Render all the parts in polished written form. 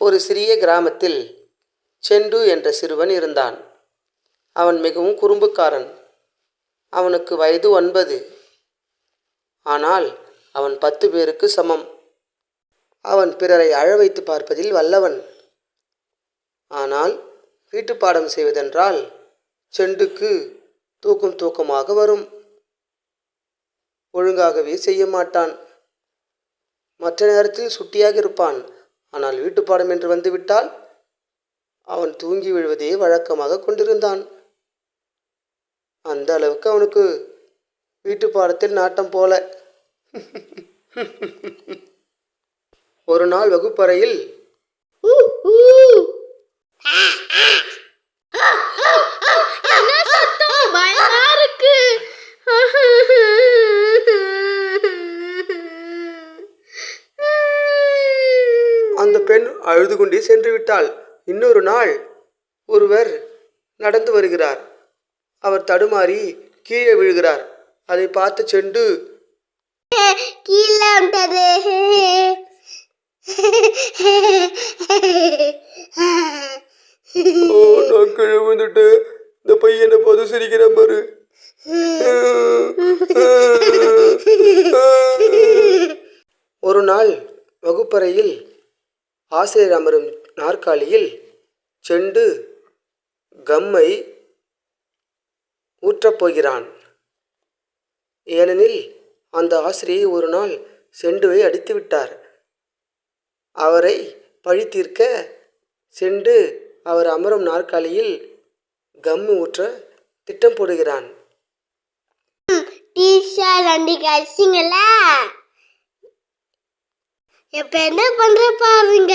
ஒரு சிறிய கிராமத்தில் செண்டு என்ற சிறுவன் இருந்தான். அவன் மிகவும் குறும்புக்காரன். அவனுக்கு வயது 9. ஆனால் அவன் 10 பேருக்கு சமம். அவன் பிறரை அழ வைத்து பார்ப்பதில் வல்லவன். ஆனால் வீட்டுப்பாடம் செய்வதென்றால் செண்டுக்கு தூக்கமாக வரும். ஒழுங்காகவே செய்ய மாட்டான். மற்ற நேரத்தில் சுட்டியாக இருப்பான். ஆனால் வீட்டுப்பாடம் என்று வந்துவிட்டால் அவன் தூங்கி விழுவதே வழக்கமாக கொண்டிருந்தான். அந்த அளவுக்கு அவனுக்கு வீட்டு பாடத்தில் நாட்டம் போல. ஒரு நாள் வகுப்பறையில் அந்த பெண் அழுது கொண்டே சென்று விட்டாள். இன்னொரு நாள் ஒருவர் நடந்து வருகிறார். அவர் தடுமாறி கீழே விழுகிறார். அதை பார்த்து செண்டு கீழே நான் கீழே விழுந்துட்டு இந்த பையனை போது சிரிக்கிறேன் பாரு. ஒரு நாள் வகுப்பறையில் ஆசிரியர் அமரும் நாற்காலியில் செண்டு கம்மை ஊற்றப் போகிறான். ஏனெனில் அந்த ஆசிரியை ஒரு நாள் செண்டுவை அடித்து விட்டார். அவரை பழி தீர்க்க செண்டு அவர் அமரும் நாற்காலியில் கம் ஊற்ற திட்டம் போடுகிறான். டீச்சர் அன்னைக்கு அடிச்சிங்களா? இப்ப என்ன பண்ற பாருங்க.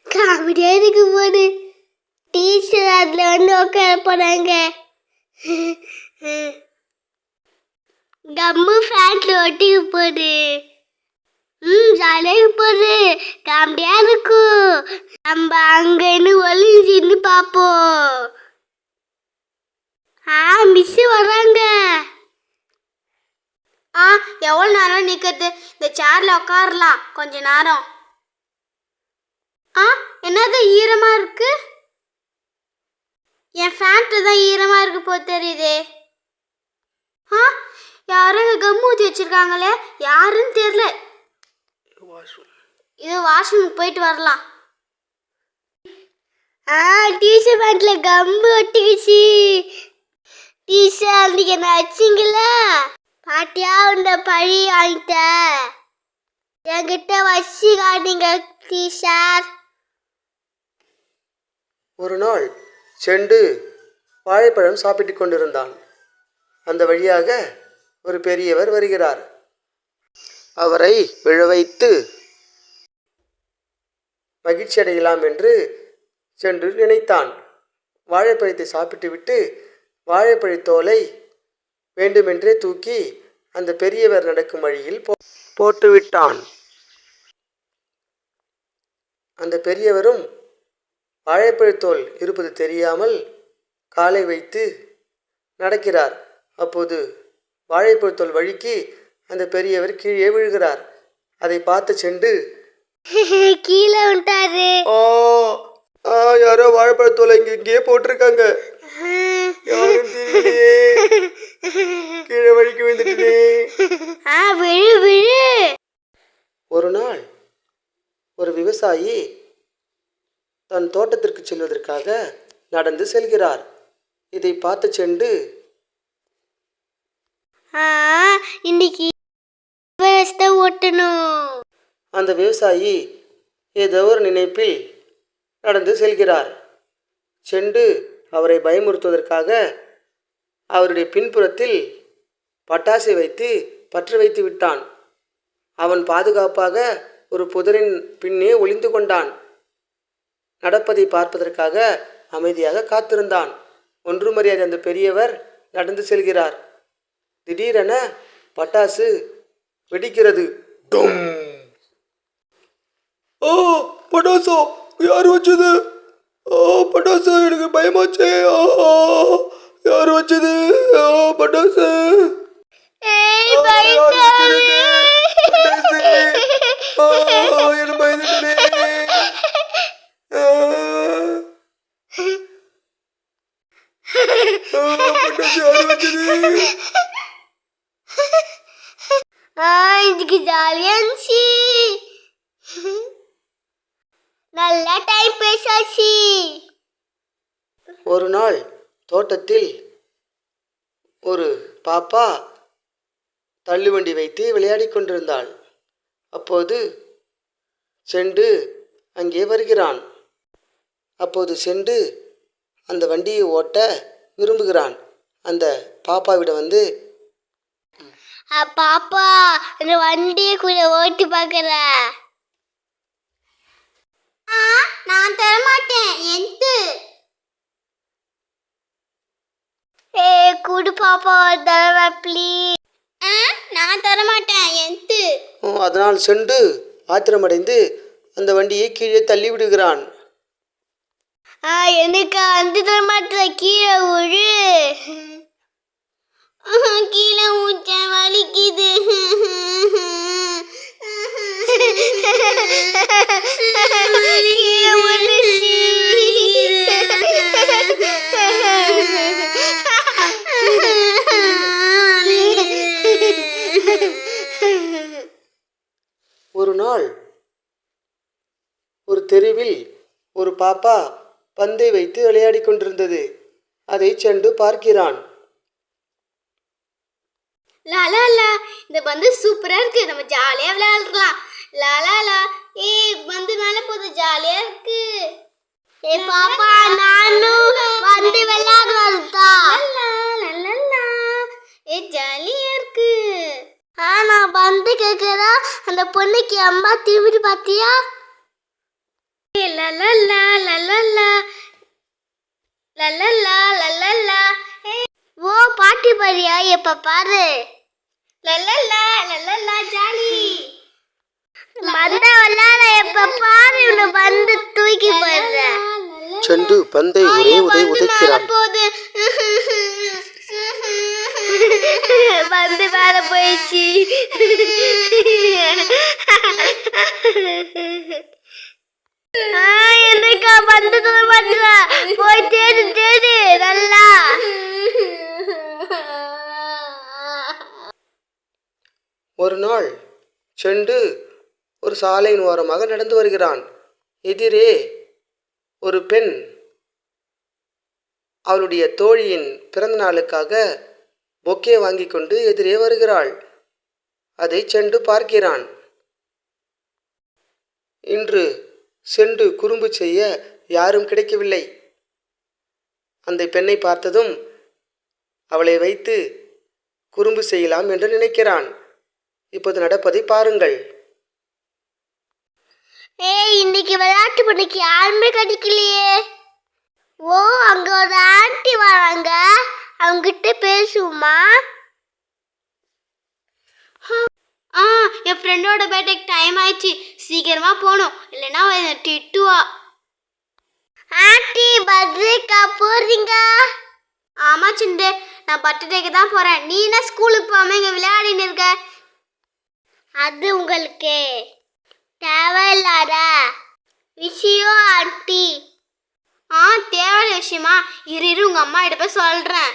காமெடியா இருக்கு போது. டீச்சர் அதுல வந்து உட்கார போறாங்க. கம்மு ஃபேன்ல ஒட்டி போடு. ஜாலியாக போடு. காமெடியா இருக்கும். நம்ம அங்கன்னு ஒளிஞ்சின்னு பார்ப்போம். மிஸ் வர்றாங்க. எவ்வளோ நேரம் நிற்கிறது? இந்த சேர்ல உட்காரலாம் கொஞ்ச நேரம். என்னது ஈரமா இருக்கு? என் ஃபேன்ட்டு தான் ஈரமா இருக்கு போது தெரியுதே. யாரும் கம் ஊற்றி வச்சிருக்காங்களே, யாருன்னு தெரியல. இது வாஷ்ரூம் போயிட்டு வரலாம். டீச்சர் பேண்ட்ல கம்பு ஒட்டிக்கிச்சு. டீச்சர் அன்னைக்கு என்ன வச்சிங்களா? பாட்டியா உண்ட பழி வாங்கிட்ட. என்கிட்ட வச்சு காட்டிங்க டீச்சர். ஒரு நாள் செண்டு வாழைப்பழம் சாப்பிட்டு கொண்டிருந்தான். அந்த வழியாக ஒரு பெரியவர் வருகிறார். அவரை விழ வைத்து மகிழ்ச்சி அடையலாம் என்று சென்று நினைத்தான். வாழைப்பழத்தை சாப்பிட்டு விட்டு வாழைப்பழத்தோலை வேண்டுமென்றே தூக்கி அந்த பெரியவர் நடக்கும் வழியில் போட்டுவிட்டான். அந்த பெரியவரும் வாழைப்பழத்தோல் இருப்பது தெரியாமல் காலை வைத்து நடக்கிறார். அப்போது வாழைப்பழத்தோல் வழுக்கி அந்த பெரியவர் கீழே விழுகிறார். அதை பார்த்து செண்டு கீழே விட்டாரு. யாரோ வாழைப்பழத்தோலை இங்கேயே போட்டிருக்காங்க. யாரும் தெரியலையே. கீழே வழுக்கி விழுந்துட்டே. ஒரு நாள் ஒரு விவசாயி தன் தோட்டத்திற்கு செல்வதற்காக நடந்து செல்கிறார். இதை பார்த்து செண்டு இன்னைக்கு ஓட்டணும். அந்த விவசாயி ஏதோ ஒரு நினைப்பில் நடந்து செல்கிறார். செண்டு அவரை பயமுறுத்துவதற்காக அவருடைய பின்புறத்தில் பட்டாசை வைத்து பற்ற வைத்து விட்டான். அவன் பாதுகாப்பாக ஒரு புதரின் பின்னே ஒளிந்து கொண்டான். நடப்பதை பார்ப்பதற்காக அமைதியாக காத்திருந்தான். ஒன்றுமறியாத அந்த பெரியவர் நடந்து செல்கிறார். திடீரென பட்டாசு வெடிக்கிறது. பட்டாசா? யார் வச்சது? பட்டாசு, எனக்கு பயமாச்சே. யார் வச்சது பட்டாசு? என்ன பயந்துட்டே. ஜோறு வச்சது. இதுக்கு ஜாலியா இருந்துச்சு. நல்லா டைம் பேசாச்சு. ஒரு நாள் தோட்டத்தில் ஒரு பாப்பா தள்ளுவண்டி வைத்து விளையாடிக் கொண்டிருந்தாள். அப்போது செண்டு அங்கே வருகிறான். அப்போது செண்டு அந்த வண்டியை ஓட்ட விரும்புகிறான். அந்த பாப்பாவிடம் வந்து, பாப்பா இந்த வண்டியை கூட ஓட்டி பார்க்கற. நான் தரமாட்டேன். எந்து குடு பாப்பா தரவா ப்ளீஸ். நான் தரமாட்டேன். எந்து அதனால் செண்டு ஆத்திரமடைந்து அந்த வண்டியை கீழே தள்ளி விடுகிறான். எனக்கு அந்த தரமாட்டேன். கீழே விழு. கீழே ஊச்ச வலிக்குது. ஒரு நாள் ஒரு தெருவில் ஒரு பாப்பா பந்தை வைத்து விளையாடிக் கொண்டிருந்தது. அதை செண்டு பார்க்கிறான். லாலாலா, இந்த பந்து சூப்பரா இருக்கு. நம்ம ஜாலியா விளையாடலாம். லாலாலா, பந்து மேல போது ஜாலியா இருக்கு. பாப்பா நானும் வந்து விளையாடுறதா. லாலாலா, ஜாலியா இருக்கு. நான் பந்து கேக்குறா. அந்த பொண்ணுக்கு அம்மா திரும்பி பாத்தியா? லலலா லலலா லலலா லலலா. ஓ பாட்டி பாரியா? எப்ப பாரு. லலலா லலலா ஜாலி. பந்த விளையாட எப்ப பாரு இவனை பந்து தூக்கி போடுற. செண்டு பந்தை ஒரே உதைக்கிறான். பந்து மேல போயிடுச்சு. என்னக்கா பந்து தர மாட்டா? போய் தேடு தேடு நல்லா. ஒரு நாள் செண்டு ஒரு சாலையின் ஓரமாக நடந்து வருகிறான். எதிரே ஒரு பெண் அவளுடைய தோழியின் பிறந்த நாளுக்காக பொக்கே வாங்கி கொண்டு எதிரே வருகிறாள். அதை செண்டு பார்க்கிறான். இன்று செண்டு குறும்பு செய்ய யாரும் கிடைக்கவில்லை. அந்த பெண்ணை பார்த்ததும் அவளை வைத்து குறும்பு செய்யலாம் என்று நினைக்கிறான். இப்போது நடப்பதை பாருங்கள். இன்னைக்கு விளையாட்டு பண்ணிக்கு யாருமே கிடைக்கலையே. ஓ அங்க ஒரு ஆண்டி வராங்க. அவங்கிட்ட பேசுவோமா? என் ஃப்ரெண்டோட பேட்டைக்கு டைம் ஆயிடுச்சு. சீக்கிரமா போகணும், இல்லைன்னா திட்டுவா. ஆண்டி பர்த்டேக்கா போறீங்க? ஆமா சிண்டு, நான் பர்த்டேக்கு தான் போறேன். நீ என்ன ஸ்கூலுக்கு போகாம இங்க விளையாடின்னு இருக்க? அது உங்களுக்கு தேவையில்லாத விஷயம் ஆண்டி. தேவையில்ல விஷயமா? இரு உங்க அம்மா கிட்ட போய் சொல்றேன்.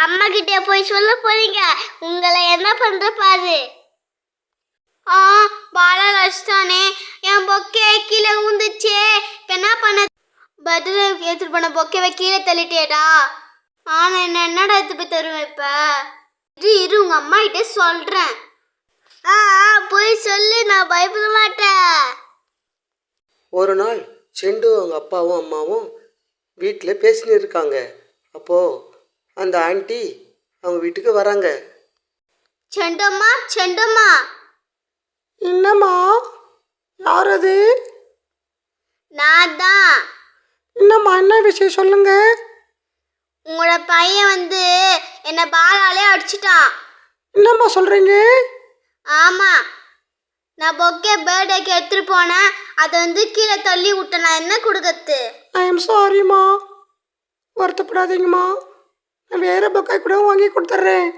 அம்மா கிட்ட போய் சொல்ல போறீங்க? உங்களை என்ன பண்ற பாரு. பாலா ரஷ்டானே, என் பொக்கே கீழே ஊந்துச்சே. இப்ப என்ன பண்ண? பர்த்டே எடுத்துட்டு போன பொக்கேவை கீழே தள்ளிட்டேடா. நான் என்னடா எடுத்து போய் தருவேன் இப்ப? இரு உங்க அம்மா கிட்ட சொல்றேன். போய் சொல்லு, நான் பயப்பட மாட்டேன். ஒரு நாள் செண்டு அவங்க அப்பாவும் அம்மாவும் வீட்டில் பேசின்னு இருக்காங்க. அப்போது அந்த ஆண்டி அவங்க வீட்டுக்கு வராங்க. செண்டம்மா செண்டம்மா. என்னம்மா? யார் அது? நான் தான். என்னம்மா, என்ன விஷயம் சொல்லுங்க. உங்களோட பையன் வந்து என்னை பாலாலே அடிச்சிட்டான். என்னம்மா சொல்கிறீங்க? ஆமாம், நான் பொக்கே பர்த்டேக்கு எடுத்துகிட்டு போனேன். அதை வந்து கீழே தள்ளி விட்டேன். நான் என்ன கொடுக்கறது? ஐ எம் சாரிம்மா, வருத்தப்படாதீங்கம்மா. நான் வேறு பொக்கே கூட வாங்கி கொடுத்துட்றேன்.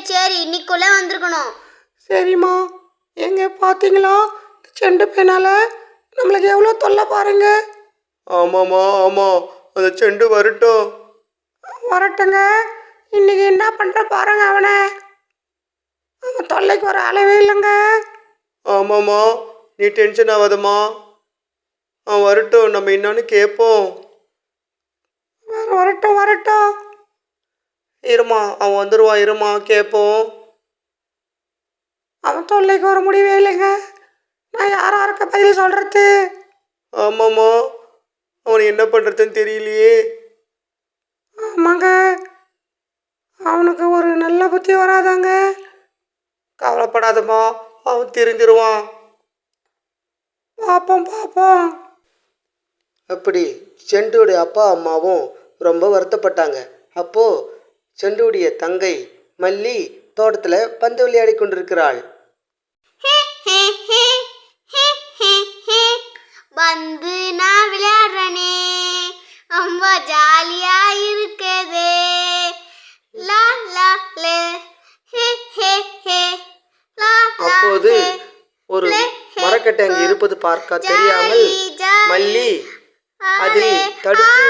சரி இன்னைக்குள்ளே வந்திருக்கணும். சரிம்மா. எங்க பார்த்தீங்களா, செண்டு பையனால் நம்மளுக்கு எவ்வளோ தொல்லை பாருங்க. ஆமாம்மா, ஆமாம், அந்த செண்டு வரட்டும். வரட்டுங்க. இன்னைக்கு என்ன பண்ணுற பாருங்க அவனை. அவன் தொல்லைக்கு ஒரு அளவே இல்லைங்க. ஆமாம்மா, நீ டென்ஷன் ஆகாதம்மா. அவன் வரட்டும், நம்ம என்னன்னு கேட்போம். வரட்டும் வரட்டும். இருமா, அவன் வந்துடுவான், இருமா கேட்போம். அவன் தொல்லைக்கு வர முடியவே இல்லைங்க. நான் யாராருக்கு பதில் சொல்கிறது? ஆமாம்மா, அவனை என்ன பண்ணுறதுன்னு தெரியலையே. ஆமாங்க, அவனுக்கு ஒரு நல்ல புத்தி வராதாங்க. கவலைப்படாதம்மா, அவன் தெரிஞ்சிருவான். பார்ப்போம் பார்ப்போம். அப்படி செண்டுடைய அப்பா அம்மாவும் ரொம்ப வருத்தப்பட்டாங்க. அப்போது செண்டுடைய தங்கை மல்லி தோட்டத்தில் பந்து விளையாடி கொண்டிருக்கிறாள். வந்து நான் விளையாடுறனே, ரொம்ப ஜாலியா இருக்குது. லா லா லே ஹே ஹே ஹே லா லா. அப்போது ஒரு மரக்கட்டை அங்கே இருப்பது பார்க்க தெரியாமல் மல்லி அதில் தடுத்து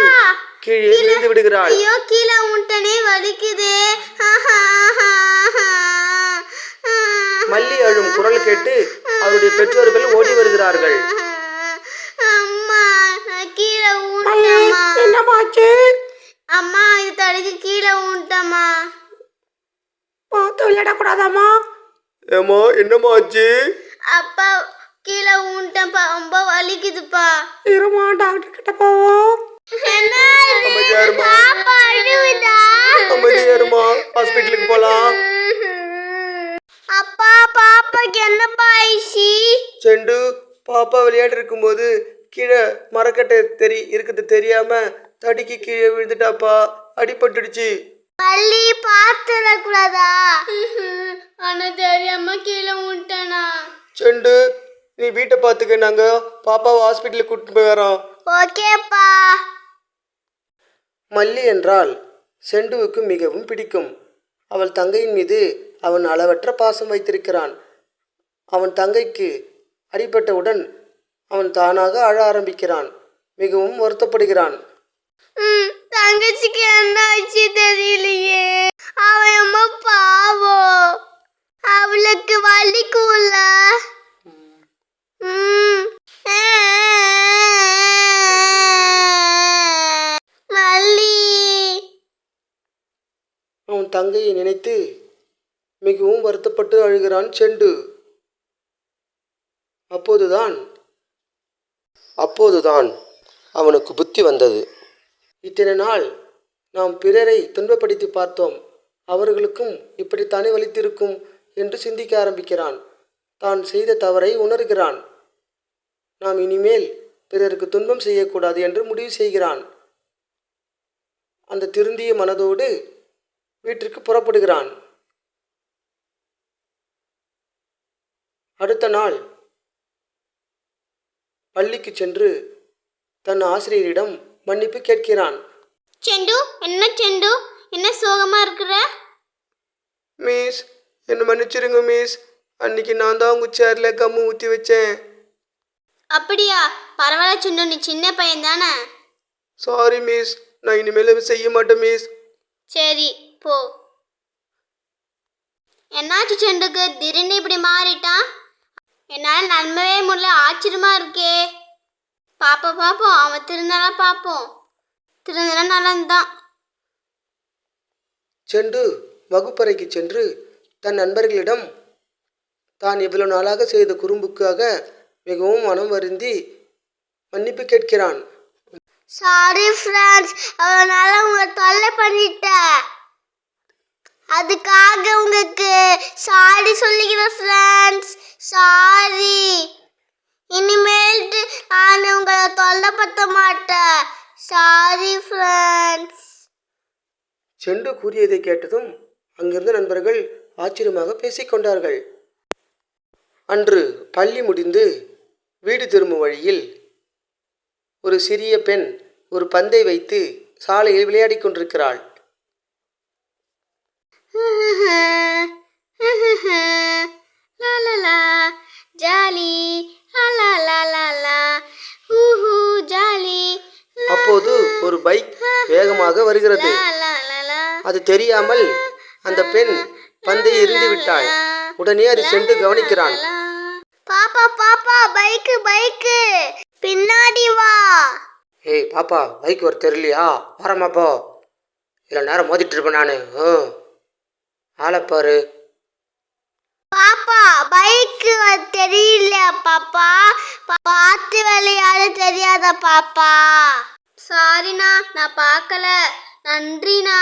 கீழே விழுந்து விடுகிறாள். ஐயோ, கீழே உண்டனே, வலிக்குதே. மல்லி அழும் குரல் கேட்டு அவருடைய பெற்றோர்கள் ஓடி வருகிறார்கள். அம்மா, நான் கீழே உண்டமா. என்னமாச்சு? அம்மா, இது தடுக்கு கீழே உண்டமா. பார்த்து விளையாடக்கூடாதாம்மா. ஏம்மா, என்னமாச்சு? அப்பா, கீழே உண்டப்பா, ரொம்ப வலிக்குதுப்பா. இருமா, டாக்டர் கிட்ட போவோம். அமைதியாருமா, ஹாஸ்பிட்டலுக்கு போலாம். அப்பா, பாப்பாக்கு என்னப்பா ஆயிடுச்சு? செண்டு பாப்பா விளையாட்டு இருக்கும்போது கீழே மரக்கட்டை இருக்குது தெரியாம தடிக்கு கீழே விழுந்துட்டாப்பா, அடிபட்டுடுச்சு. மல்லி, பார்த்துடக்கூடாதா? ஆனா தெரியாம கீழே உண்டனா. செண்டு, நீ வீட்டை பார்த்துக்க, நாங்கள் பாப்பாவை ஹாஸ்பிட்டலுக்கு கூட்டிட்டு போய் வரோம். ஓகேப்பா. மல்லி என்றால் செண்டுவுக்கு மிகவும் பிடிக்கும். அவள் தங்கையின் மீது அவன் அளவற்ற பாசம் வைத்திருக்கிறான். அவன் தங்கைக்கு அடிபட்டவுடன் அவன் தானாக அழ ஆரம்பிக்கிறான். மிகவும் வருத்தப்படுகிறான். தங்கச்சிக்கு என்ன ஆச்சு தெரியலையே. அவன் அம்மா பாவம், அவளுக்கு வலிக்கும்ல. மல்லி. அவன் தங்கையை நினைத்து மிகவும் வருத்தப்பட்டு அழுகிறான் செண்டு. அப்போதுதான் அவனுக்கு புத்தி வந்தது. இத்தனை நாள் நாம் பிறரை துன்பப்படுத்தி பார்த்தோம், அவர்களுக்கும் இப்படித்தானே வலித்திருக்கும் என்று சிந்திக்க ஆரம்பிக்கிறான். தான் செய்த தவறை உணர்கிறான். நாம் இனிமேல் பிறருக்கு துன்பம் செய்யக்கூடாது என்று முடிவு செய்கிறான். அந்த திருந்திய மனதோடு வீட்டிற்கு புறப்படுகிறான். அடுத்த நாள் பள்ளிக்கு சென்று தன் ஆசிரியரிடம் மன்னிப்பு கேட்கிறான். செண்டு, என்ன சோகமா இருக்கிற? மிஸ், என்ன மன்னிச்சிருங்க மிஸ், அன்னைக்கு நான் தான் உங்க சேர்ல கம்மு ஊற்றி வச்சேன். அப்படியா? பரவாயில்ல செண்டு, நீ சின்ன பையன் தானே. சாரி மிஸ், நான் இனிமேல் செய்ய மாட்டேன் மிஸ். சரி போ. என்னாச்சு செண்டுக்கு திடீர்னு இப்படி மாறிட்டான்? என்னால் நம்பவே முடியல, ஆச்சரியமா இருக்கே. பாப்போம், அவன் திருந்தாலும் பார்ப்போம். திருந்தனா நல்லதுதான். செண்டு வகுப்பறைக்கு சென்று தன் நண்பர்களிடம் தான் இவ்வளவு நாளாக செய்த குறும்புக்காக மிகவும் மனம் வருந்தி மன்னிப்பு கேட்கிறான். சாரி ஃப்ரெண்ட்ஸ், அதனால உங்களை தொல்லை பண்ணிட்டேன். அதுக்காக உங்களுக்கு சாரி சொல்லிக்கிறேன் ஃப்ரெண்ட்ஸ். சாரி. இனிமேல்ட்டு நான் உங்களை தொல்லைப்படுத்த மாட்டேன். Sorry friends. செண்டு கூறியதை கேட்டதும் அங்கிருந்த நண்பர்கள் ஆச்சரியமாக பேசிக்கொண்டார்கள். அன்று பள்ளி முடிந்து வீடு திரும்பும் வழியில் ஒரு சிறிய பெண் ஒரு பந்தை வைத்து சாலையில் விளையாடி கொண்டிருக்கிறாள். Jolly jolly. அப்போது ஒரு பைக் வேகமாக வருகிறது. அது தெரியாமல் அந்த பெண் பந்தை எறிந்து விட்டாள். உடனே அதை சென்று கவனிக்கிறான். பாப்பா பாப்பா பைக்கு பைக்கு பின்னாடி வா. ஏய் பாப்பா, பைக் வர தெரியலையா? வரமாப்போ, இல்லை நேரம் மோதிட்டு இருப்பேன் நான். ஆளைப்பாரு. பாப்பா பைக்கு தெரியல பாப்பா, பார்த்து விளையாட தெரியாதா பாப்பா? சாரிண்ணா, நான் பார்க்கல. நன்றிண்ணா.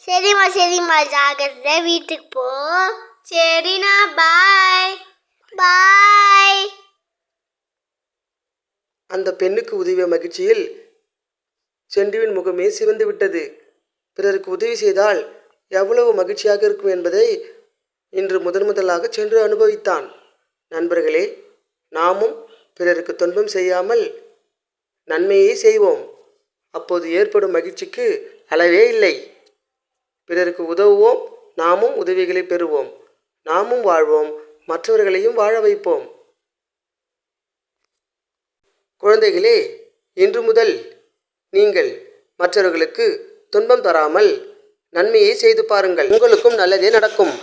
சரிம்மா ஜாகிரதை, வீட்டுக்கு போ. சரிண்ணா, பாய் பாய். அந்த பெண்ணுக்கு உதவிய மகிழ்ச்சியில் செண்டுவின் முகமே சிவந்து விட்டது. பிறருக்கு உதவி செய்தால் எவ்வளவு மகிழ்ச்சியாக இருக்கும் என்பதை இன்று முதலாக சென்று அனுபவித்தான். நண்பர்களே, நாமும் பிறருக்கு துன்பம் செய்யாமல் நன்மையை செய்வோம். அப்போது ஏற்படும் மகிழ்ச்சிக்கு அளவே இல்லை. பிறருக்கு உதவுவோம், நாமும் உதவிகளை பெறுவோம். நாமும் வாழ்வோம், மற்றவர்களையும் வாழ வைப்போம். குழந்தைகளே, இன்று முதல் நீங்கள் மற்றவர்களுக்கு துன்பம் தராமல் நன்மையை செய்து பாருங்கள். உங்களுக்கும் நல்லதே நடக்கும்.